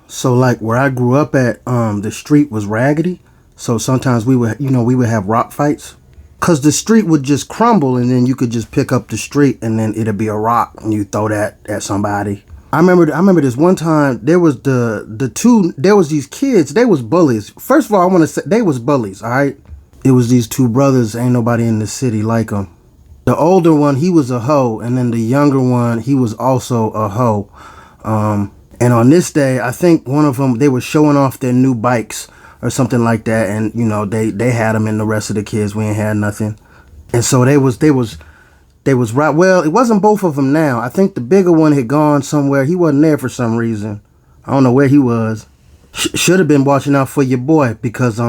So like where I grew up at, the street was raggedy. So sometimes we would have rock fights. Cause the street would just crumble and then you could just pick up the street and then it'd be a rock and you throw that at somebody. I remember this one time there was there was these kids, they was bullies. First of all, I want to say they was bullies, all right? It was these two brothers, ain't nobody in the city like them. The older one, he was a hoe, and then the younger one, he was also a hoe. And on this day, I think one of them, they were showing off their new bikes or something like that, and they had them, and the rest of the kids, we ain't had nothing. And so they was right. Well, it wasn't both of them now. I think the bigger one had gone somewhere. He wasn't there for some reason. I don't know where he was. Should have been watching out for your boy because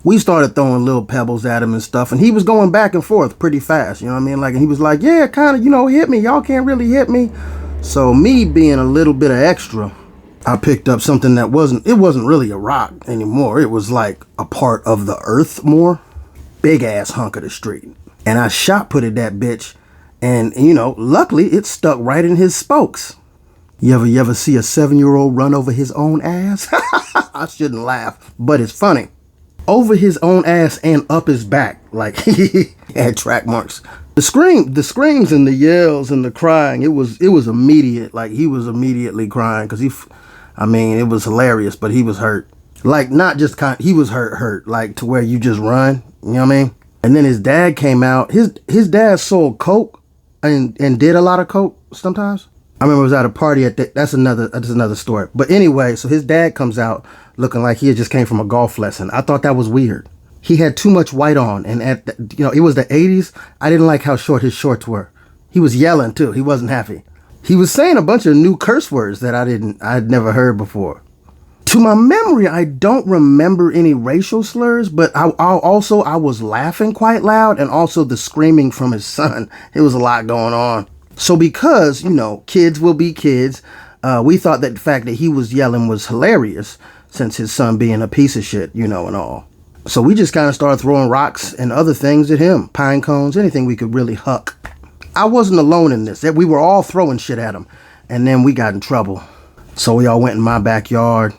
we started throwing little pebbles at him and stuff, and he was going back and forth pretty fast. You know what I mean? Like, and he was like, "Yeah, kind of, hit me. Y'all can't really hit me." So me being a little bit of extra, I picked up something that wasn't really a rock anymore. It was like a part of the earth more. Big ass hunk of the street. And I shot put at that bitch. And luckily it stuck right in his spokes. You ever see a 7-year-old run over his own ass? I shouldn't laugh, but it's funny. Over his own ass and up his back. Like he had track marks. The screams and the yells and the crying, it was immediate. Like he was immediately crying because it was hilarious, but he was hurt. Like not just he was hurt, like to where you just run, you know what I mean? And then his dad came out. His dad sold coke and did a lot of coke sometimes. I remember I was at a party that's another story. But anyway, so his dad comes out looking like he had just came from a golf lesson. I thought that was weird. He had too much white on, and it was the 80s. I didn't like how short his shorts were. He was yelling too. He wasn't happy. He was saying a bunch of new curse words that I'd never heard before. To my memory, I don't remember any racial slurs, but I was laughing quite loud, and also the screaming from his son. It was a lot going on. So because, kids will be kids, we thought that the fact that he was yelling was hilarious, since his son being a piece of shit, and all. So we just kind of started throwing rocks and other things at him. Pine cones, anything we could really huck. I wasn't alone in this. We were all throwing shit at him. And then we got in trouble. So we all went in my backyard.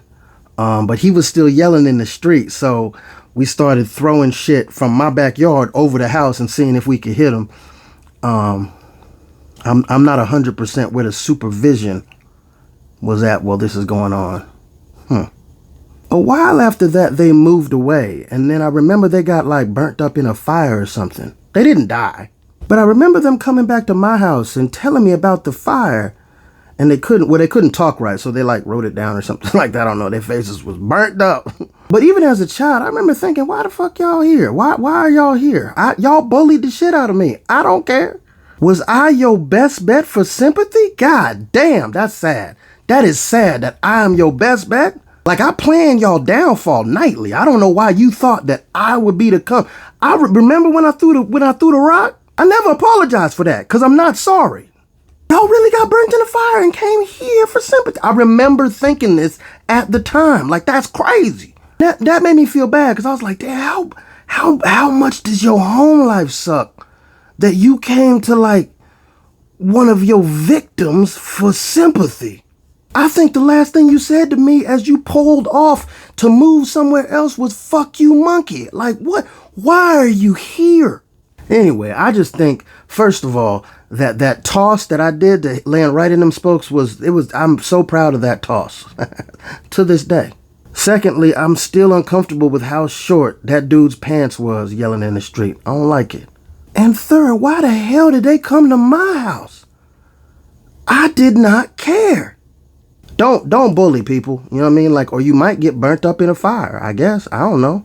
But he was still yelling in the street. So we started throwing shit from my backyard over the house and seeing if we could hit him. I'm not 100% where the supervision was at while this is going on. A while after that, they moved away, and then I remember they got like burnt up in a fire or something. They didn't die, but I remember them coming back to my house and telling me about the fire, and they couldn't talk right, so they like wrote it down or something like that. I don't know. Their faces was burnt up. But even as a child, I remember thinking, why the fuck y'all here? Why are y'all here? Y'all bullied the shit out of me. I don't care. Was I your best bet for sympathy? God damn, that's sad. That is sad that I am your best bet. Like, I plan y'all downfall nightly. I don't know why you thought that I would be the come. I remember when I threw the rock. I never apologized for that because I'm not sorry. Y'all really got burnt in the fire and came here for sympathy. I remember thinking this at the time. Like, that's crazy. That made me feel bad because I was like, damn, how much does your home life suck that you came to like one of your victims for sympathy? I think the last thing you said to me as you pulled off to move somewhere else was "fuck you, monkey." Like, what? Why are you here? Anyway, I just think, first of all, that toss that I did to land right in them spokes I'm so proud of that toss to this day. Secondly, I'm still uncomfortable with how short that dude's pants was yelling in the street. I don't like it. And third, why the hell did they come to my house? I did not care. Don't bully people, you know what I mean? Like, or you might get burnt up in a fire, I guess. I don't know.